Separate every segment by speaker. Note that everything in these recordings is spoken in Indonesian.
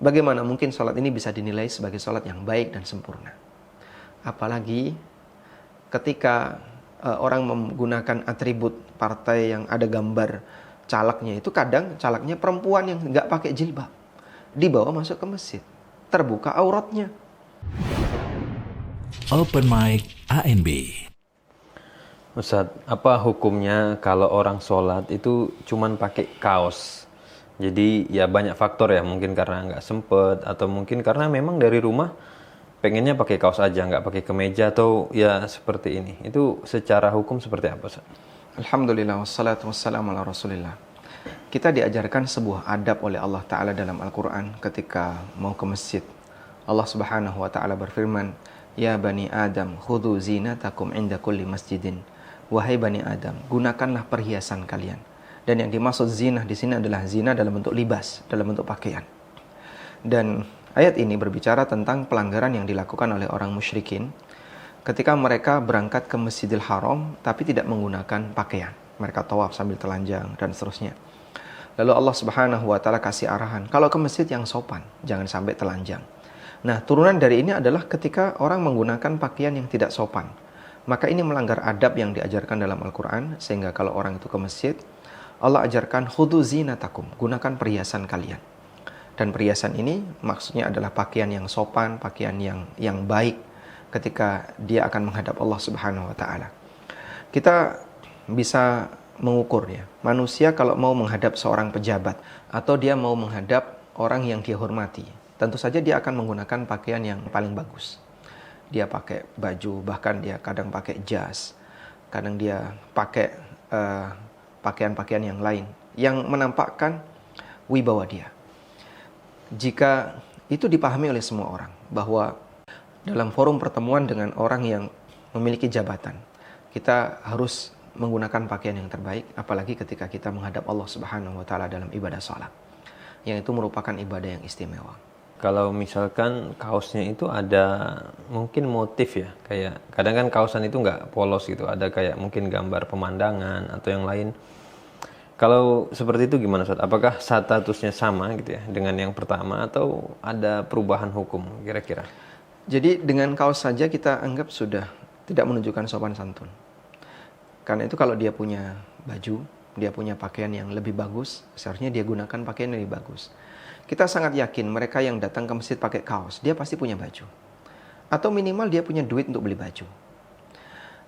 Speaker 1: bagaimana mungkin sholat ini bisa dinilai sebagai sholat yang baik dan sempurna? Apalagi ketika orang menggunakan atribut partai yang ada gambar calegnya, itu kadang calegnya perempuan yang nggak pakai jilbab, dibawa masuk ke masjid, terbuka auratnya.
Speaker 2: Open Mic ANB.
Speaker 3: Ustadz, apa hukumnya kalau orang sholat itu cuman pakai kaos? Jadi ya banyak faktor ya, mungkin karena nggak sempet, atau mungkin karena memang dari rumah pengennya pakai kaos aja, nggak pakai kemeja, atau ya seperti ini. Itu secara hukum seperti apa, Ustadz?
Speaker 1: Alhamdulillah, wassalatu wassalamu ala rasulillah. Kita diajarkan sebuah adab oleh Allah Ta'ala dalam Al-Quran ketika mau ke masjid. Allah Subhanahu wa Ta'ala berfirman, Ya Bani Adam, khudhu zinatakum inda kulli masjidin. Wahai Bani Adam, gunakanlah perhiasan kalian. Dan yang dimaksud zina di sini adalah zina dalam bentuk libas, dalam bentuk pakaian. Dan ayat ini berbicara tentang pelanggaran yang dilakukan oleh orang musyrikin ketika mereka berangkat ke Masjidil Haram tapi tidak menggunakan pakaian. Mereka tawaf sambil telanjang dan seterusnya. Lalu Allah Subhanahu wa Ta'ala kasih arahan, kalau ke masjid yang sopan, jangan sampai telanjang. Nah, turunan dari ini adalah ketika orang menggunakan pakaian yang tidak sopan, maka ini melanggar adab yang diajarkan dalam Al-Quran. Sehingga kalau orang itu ke masjid, Allah ajarkan khudhu zinatakum, gunakan perhiasan kalian. Dan perhiasan ini maksudnya adalah pakaian yang sopan, pakaian yang baik ketika dia akan menghadap Allah Subhanahu wa Ta'ala. Kita bisa mengukur ya, manusia kalau mau menghadap seorang pejabat atau dia mau menghadap orang yang dia hormati, tentu saja dia akan menggunakan pakaian yang paling bagus. Dia pakai baju, bahkan dia kadang pakai jas, kadang dia pakai pakaian-pakaian yang lain yang menampakkan wibawa dia. Jika itu dipahami oleh semua orang bahwa dalam forum pertemuan dengan orang yang memiliki jabatan, kita harus menggunakan pakaian yang terbaik, apalagi ketika kita menghadap Allah Subhanahu wa Ta'ala dalam ibadah salat, yang itu merupakan ibadah yang istimewa.
Speaker 3: Kalau misalkan kaosnya itu ada mungkin motif ya, kayak kadang kan kaosan itu nggak polos gitu, ada kayak mungkin gambar pemandangan atau yang lain. Kalau seperti itu gimana, Ustaz? Apakah statusnya sama gitu ya dengan yang pertama atau ada perubahan hukum kira-kira?
Speaker 1: Jadi dengan kaos saja kita anggap sudah tidak menunjukkan sopan santun. Karena itu kalau dia punya baju, dia punya pakaian yang lebih bagus, seharusnya dia gunakan pakaian yang lebih bagus. Kita sangat yakin mereka yang datang ke masjid pakai kaos, dia pasti punya baju. Atau minimal dia punya duit untuk beli baju.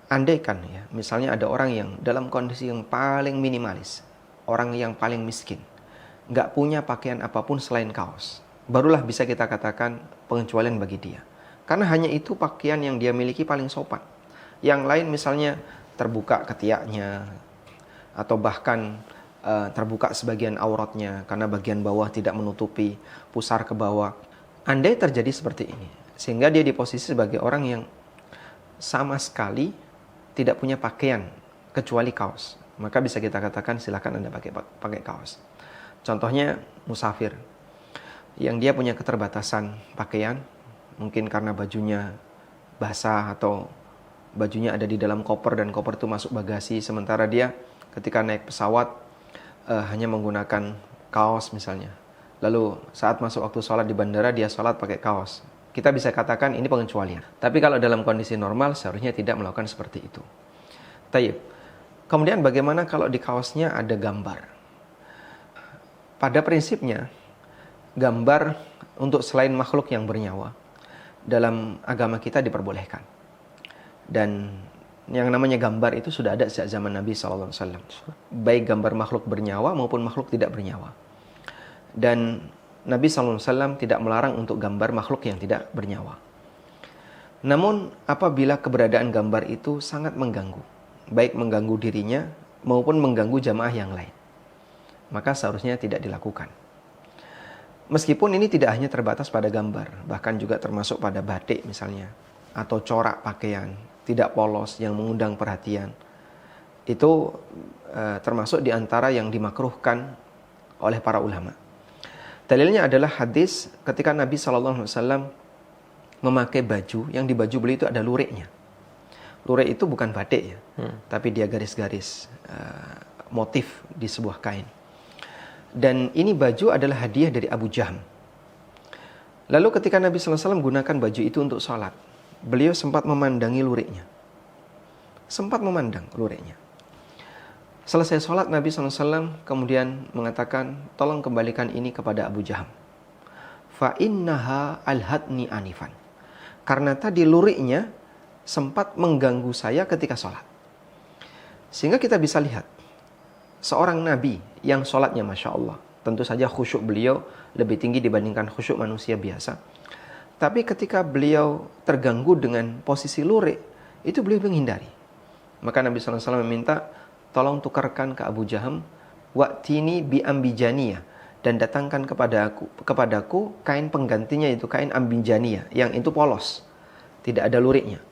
Speaker 1: Andaikan ya, misalnya ada orang yang dalam kondisi yang paling minimalis, orang yang paling miskin, nggak punya pakaian apapun selain kaos, barulah bisa kita katakan pengecualian bagi dia. Karena hanya itu pakaian yang dia miliki paling sopan. Yang lain misalnya terbuka ketiaknya, atau bahkan terbuka sebagian auratnya karena bagian bawah tidak menutupi pusar ke bawah. Andai terjadi seperti ini, sehingga dia di posisi sebagai orang yang sama sekali tidak punya pakaian kecuali kaos, maka bisa kita katakan silakan Anda pakai kaos. Contohnya musafir yang dia punya keterbatasan pakaian, mungkin karena bajunya basah atau bajunya ada di dalam koper dan koper itu masuk bagasi, sementara dia ketika naik pesawat hanya menggunakan kaos misalnya. Lalu saat masuk waktu sholat di bandara dia sholat pakai kaos. Kita bisa katakan ini pengecualian. Tapi kalau dalam kondisi normal seharusnya tidak melakukan seperti itu. Tayyib. Kemudian bagaimana kalau di kaosnya ada gambar? Pada prinsipnya gambar untuk selain makhluk yang bernyawa dalam agama kita diperbolehkan. Dan yang namanya gambar itu sudah ada sejak zaman Nabi SAW. Baik gambar makhluk bernyawa maupun makhluk tidak bernyawa. Dan Nabi SAW tidak melarang untuk gambar makhluk yang tidak bernyawa. Namun apabila keberadaan gambar itu sangat mengganggu, baik mengganggu dirinya maupun mengganggu jamaah yang lain, maka seharusnya tidak dilakukan. Meskipun ini tidak hanya terbatas pada gambar, bahkan juga termasuk pada batik misalnya, atau corak pakaian tidak polos yang mengundang perhatian. Itu termasuk di antara yang dimakruhkan oleh para ulama. Dalilnya adalah hadis ketika Nabi SAW memakai baju, yang di baju beliau itu ada lureknya. Lurek itu bukan batik ya, tapi dia garis-garis motif di sebuah kain. Dan ini baju adalah hadiah dari Abu Jahm. Lalu ketika Nabi SAW gunakan baju itu untuk sholat, beliau sempat memandangi lurik-nya. Sempat memandang lurik-nya. Selesai sholat, Nabi SAW kemudian mengatakan, tolong kembalikan ini kepada Abu Jaham. Fa innaha alhatni anifan. Karena tadi lurik-nya sempat mengganggu saya ketika sholat. Sehingga kita bisa lihat, seorang Nabi yang sholatnya Masya Allah, tentu saja khusyuk beliau lebih tinggi dibandingkan khusyuk manusia biasa. Tapi ketika beliau terganggu dengan posisi lurik, itu beliau menghindari. Maka Nabi SAW meminta, tolong tukarkan ke Abu Jaham, wa'tini bi ambijaniyah, dan datangkan kepadaku kain penggantinya, itu kain ambijaniyah, yang itu polos, tidak ada luriknya.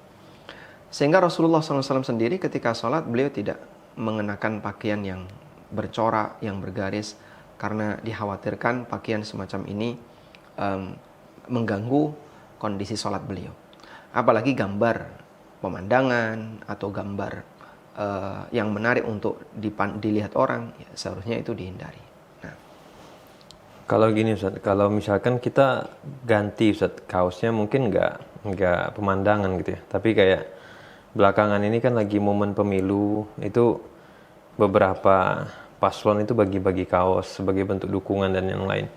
Speaker 1: Sehingga Rasulullah SAW sendiri ketika sholat, beliau tidak mengenakan pakaian yang bercorak, yang bergaris, karena dikhawatirkan pakaian semacam ini mengganggu kondisi sholat beliau. Apalagi gambar pemandangan atau gambar yang menarik untuk dilihat orang, ya, seharusnya itu dihindari. Nah,
Speaker 3: Kalau gini Ustaz, kalau misalkan kita ganti Ustaz, kaosnya mungkin nggak pemandangan gitu ya, tapi kayak belakangan ini kan lagi momen pemilu, itu beberapa paslon itu bagi-bagi kaos sebagai bentuk dukungan dan yang lain.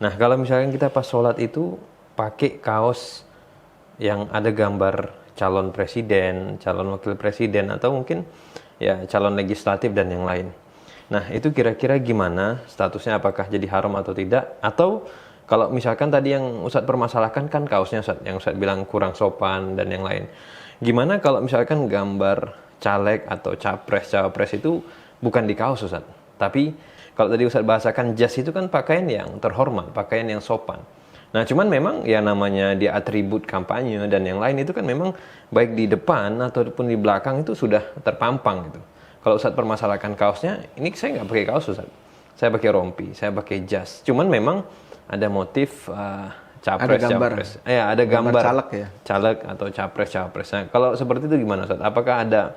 Speaker 3: Nah, kalau misalkan kita pas sholat itu pakai kaos yang ada gambar calon presiden, calon wakil presiden, atau mungkin ya calon legislatif dan yang lain. Nah, itu kira-kira gimana statusnya, apakah jadi haram atau tidak? Atau kalau misalkan tadi yang Ustadz permasalahkan kan kaosnya Ustadz, yang Ustadz bilang kurang sopan dan yang lain. Gimana kalau misalkan gambar caleg atau cawapres itu bukan di kaos Ustadz, tapi kalau tadi Ustadz bahasakan jas itu kan pakaian yang terhormat, pakaian yang sopan. Nah, cuman memang ya namanya dia atribut kampanye dan yang lain itu kan memang baik di depan ataupun di belakang itu sudah terpampang gitu. Kalau Ustadz permasalahkan kaosnya, ini saya nggak pakai kaos Ustadz. Saya pakai rompi, saya pakai jas. Cuman memang ada motif capres,
Speaker 1: ada gambar,
Speaker 3: capres. Ya, ada gambar
Speaker 1: caleg ya.
Speaker 3: Caleg atau capres, capres. Nah, kalau seperti itu gimana Ustadz? Apakah ada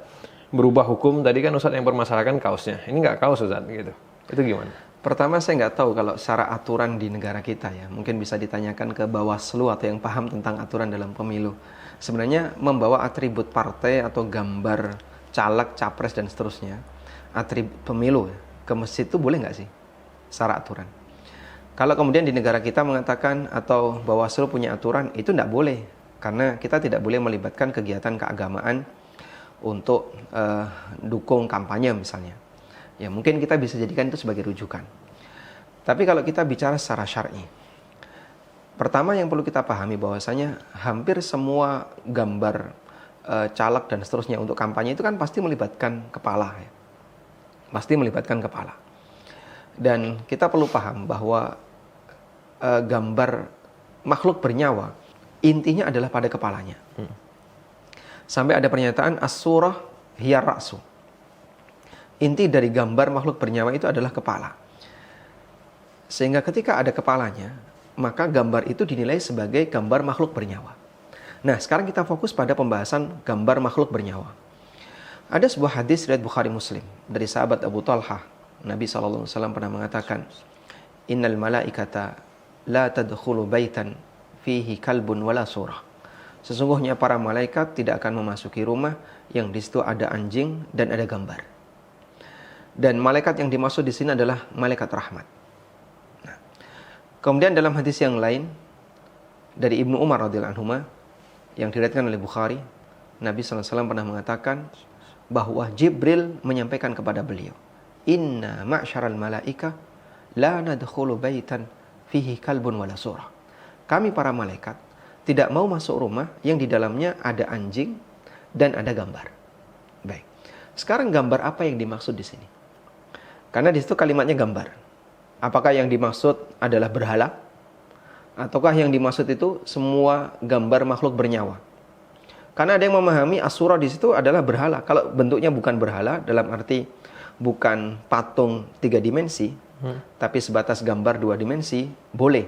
Speaker 3: berubah hukum? Tadi kan Ustadz yang permasalahkan kaosnya. Ini nggak kaos Ustadz gitu. Itu gimana?
Speaker 1: Pertama, saya nggak tahu kalau secara aturan di negara kita ya. Mungkin bisa ditanyakan ke Bawaslu atau yang paham tentang aturan dalam pemilu. Sebenarnya membawa atribut partai atau gambar caleg, capres dan seterusnya, atribut pemilu ke masjid itu boleh nggak sih secara aturan? Kalau kemudian di negara kita mengatakan atau Bawaslu punya aturan, itu tidak boleh. Karena kita tidak boleh melibatkan kegiatan keagamaan untuk dukung kampanye misalnya. Ya mungkin kita bisa jadikan itu sebagai rujukan. Tapi kalau kita bicara secara syar'i, pertama yang perlu kita pahami bahwasanya hampir semua gambar caleg dan seterusnya untuk kampanye itu kan pasti melibatkan kepala ya. Pasti melibatkan kepala. Dan kita perlu paham bahwa gambar makhluk bernyawa intinya adalah pada kepalanya. Sampai ada pernyataan as-surah hiya ra'su. Inti dari gambar makhluk bernyawa itu adalah kepala. Sehingga ketika ada kepalanya, maka gambar itu dinilai sebagai gambar makhluk bernyawa. Nah, sekarang kita fokus pada pembahasan gambar makhluk bernyawa. Ada sebuah hadis riwayat Bukhari Muslim dari sahabat Abu Talhah. Nabi SAW pernah mengatakan, Innal malaikata la tadkhulu baitan fihi kalbun wala surah. Sesungguhnya para malaikat tidak akan memasuki rumah yang di situ ada anjing dan ada gambar. Dan malaikat yang dimaksud di sini adalah malaikat rahmat. Nah, kemudian dalam hadis yang lain dari Ibnu Umar radhiyallahu anhu yang diriwayatkan oleh Bukhari, Nabi SAW pernah mengatakan bahwa Jibril menyampaikan kepada beliau, Inna ma'syaral malaika la nadkhulu baitan fihi kalbun wala surah. Kami para malaikat tidak mau masuk rumah yang di dalamnya ada anjing dan ada gambar. Baik. Sekarang gambar apa yang dimaksud di sini? Karena di situ kalimatnya gambar. Apakah yang dimaksud adalah berhala? Ataukah yang dimaksud itu semua gambar makhluk bernyawa? Karena ada yang memahami as-surah di situ adalah berhala. Kalau bentuknya bukan berhala, dalam arti bukan patung 3 dimensi, tapi sebatas gambar 2 dimensi, boleh.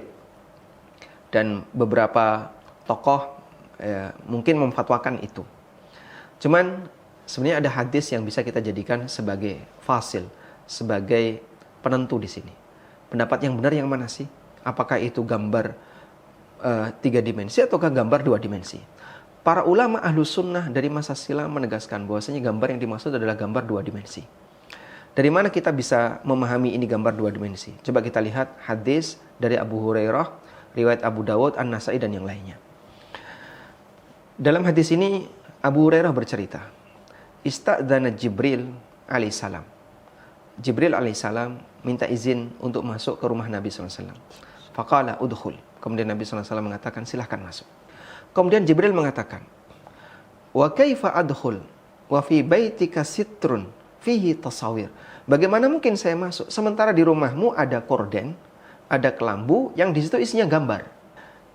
Speaker 1: Dan beberapa tokoh mungkin memfatwakan itu. Cuman sebenarnya ada hadis yang bisa kita jadikan sebagai fasil, sebagai penentu di sini. Pendapat yang benar yang mana sih? Apakah itu gambar 3 dimensi ataukah gambar 2 dimensi? Para ulama Ahlus Sunnah dari masa silam menegaskan bahwasanya gambar yang dimaksud adalah gambar 2 dimensi. Dari mana kita bisa memahami ini gambar 2 dimensi? Coba kita lihat hadis dari Abu Hurairah, riwayat Abu Dawud, An-Nasai dan yang lainnya. Dalam hadis ini Abu Hurairah bercerita, Ista'dzana Jibril alaihissalam. Jibril alaihissalam minta izin untuk masuk ke rumah Nabi SAW. Faqala udkhul. Kemudian Nabi SAW mengatakan, silahkan masuk. Kemudian Jibril mengatakan, wa kaifa adkhul wa fi baitika sitrun fihi tasawir. Bagaimana mungkin saya masuk sementara di rumahmu ada korden, ada kelambu yang di situ isinya gambar.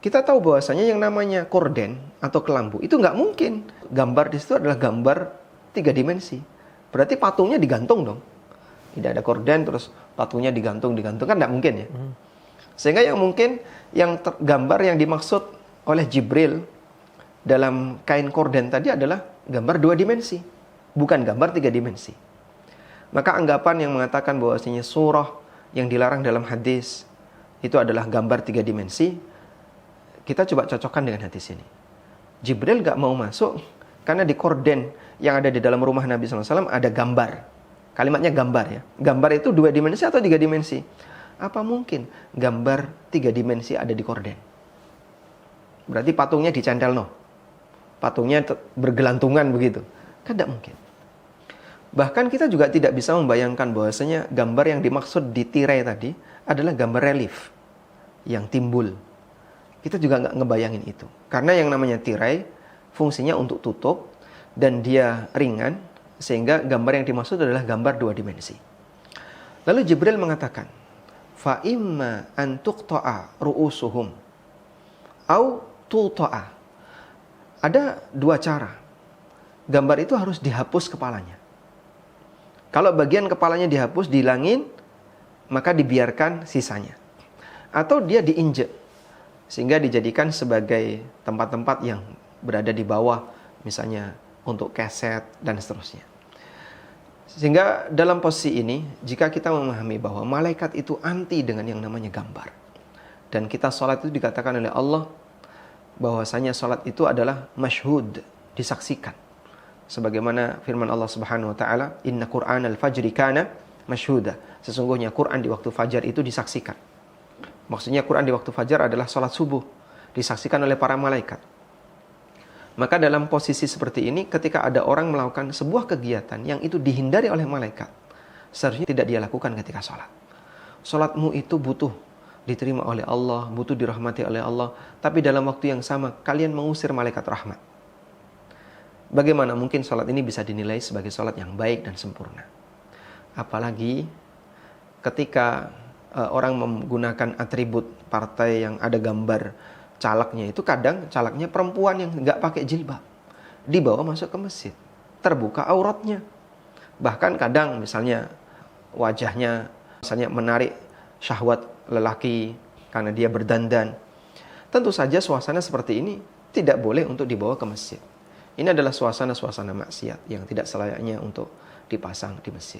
Speaker 1: Kita tahu bahwasanya yang namanya korden atau kelambu itu nggak mungkin. Gambar di situ adalah gambar 3 dimensi. Berarti patungnya digantung dong. Tidak ada korden terus patungnya digantung kan nggak mungkin ya. Sehingga yang mungkin gambar yang dimaksud oleh Jibril dalam kain korden tadi adalah gambar 2 dimensi, bukan gambar 3 dimensi. Maka anggapan yang mengatakan bahwasanya surah yang dilarang dalam hadis itu adalah gambar 3 dimensi, kita coba cocokkan dengan hadis ini. Jibril gak mau masuk karena di korden yang ada di dalam rumah Nabi SAW ada gambar. Kalimatnya gambar ya. Gambar itu 2 dimensi atau 3 dimensi? Apa mungkin gambar 3 dimensi ada di korden? Berarti patungnya dicentol no. Patungnya bergelantungan begitu. Kan tidak mungkin. Bahkan kita juga tidak bisa membayangkan bahwasanya gambar yang dimaksud di tirai tadi adalah gambar relief yang timbul. Kita juga nggak ngebayangin itu. Karena yang namanya tirai fungsinya untuk tutup dan dia ringan sehingga gambar yang dimaksud adalah gambar 2 dimensi. Lalu Jibril mengatakan, fa imma an tuqta'a ru'usuhum au tuqta'a. Ada 2 cara. Gambar itu harus dihapus kepalanya. Kalau bagian kepalanya dihapus, dihilangin, maka dibiarkan sisanya. Atau dia diinjek, sehingga dijadikan sebagai tempat-tempat yang berada di bawah, misalnya untuk keset dan seterusnya. Sehingga dalam posisi ini, jika kita memahami bahwa malaikat itu anti dengan yang namanya gambar, dan kita sholat itu dikatakan oleh Allah, bahwasanya sholat itu adalah masyhud, disaksikan. Sebagaimana firman Allah Subhanahu wa taala, "Inna Qur'anal fajri kana masyhuda." Sesungguhnya Quran di waktu fajar itu disaksikan. Maksudnya Quran di waktu fajar adalah salat subuh, disaksikan oleh para malaikat. Maka dalam posisi seperti ini, ketika ada orang melakukan sebuah kegiatan yang itu dihindari oleh malaikat, seharusnya tidak dia lakukan ketika salat. Salatmu itu butuh diterima oleh Allah, butuh dirahmati oleh Allah, tapi dalam waktu yang sama kalian mengusir malaikat rahmat. Bagaimana mungkin sholat ini bisa dinilai sebagai sholat yang baik dan sempurna? Apalagi ketika orang menggunakan atribut partai yang ada gambar calegnya, itu kadang calegnya perempuan yang nggak pakai jilbab, dibawa masuk ke masjid, terbuka auratnya. Bahkan kadang misalnya wajahnya misalnya menarik syahwat lelaki karena dia berdandan. Tentu saja suasana seperti ini tidak boleh untuk dibawa ke masjid. Ini adalah suasana-suasana maksiat yang tidak selayaknya untuk dipasang di masjid.